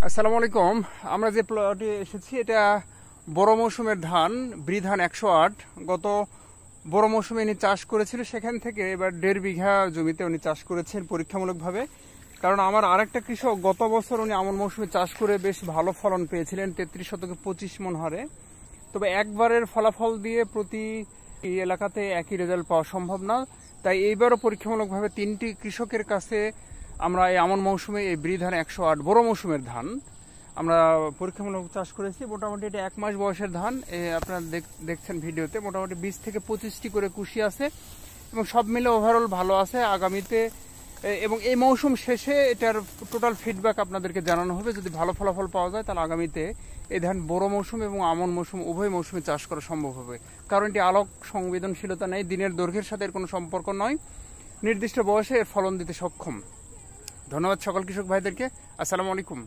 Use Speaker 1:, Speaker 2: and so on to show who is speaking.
Speaker 1: আসসালামু আলাইকুম। আমরা যে প্লটে এসেছি এটা বড় মৌসুমের ধান বৃধান 108 গত বড় মৌসুমে উনি চাষ করেছিল, সেখান থেকে এবার 1.5 বিঘা জমিতে উনি চাষ করেছেন পরীক্ষামূলকভাবে। কারণ আমার আরেকটা কৃষক গত বছর উনি আমন মৌসুমে চাষ করে বেশ ভালো ফলন পেয়েছিলেন 33 শতকে 25 মণ হারে। তবে একবারের ফলাফল দিয়ে প্রতি এলাকাতে একই রেজাল্ট পাওয়া সম্ভব না, তাই এইবারও পরীক্ষামূলকভাবে 3টি কৃষকের কাছে আমরা এই আমন মৌসুমে এই বৃধান 108 বড় মৌসুমের ধান আমরা পরীক্ষামূলক চাষ করেছি। মোটামুটি এটা 1 মাস বয়সের ধান, আপনারা দেখছেন ভিডিওতে। মোটামুটি 20 থেকে 25টি করে কুশি আছে এবং সব মিলে ওভারঅল ভালো আছে। আগামীতে এবং এই মৌসুম শেষে এটার টোটাল ফিডব্যাক আপনাদেরকে জানানো হবে। যদি ভালো ফলাফল পাওয়া যায় তাহলে আগামীতে এই ধান বড় মৌসুম এবং আমন মৌসুম উভয় মৌসুমে চাষ করা সম্ভব হবে। কারণ এটি আলোক সংবেদনশীলতা নেই, দিনের দৈর্ঘ্যের সাথে এর কোনো সম্পর্ক নয়, নির্দিষ্ট বয়সে এর ফলন দিতে সক্ষম। ধন্যবাদ সকল কৃষক ভাইদেরকে। আসসালামু আলাইকুম।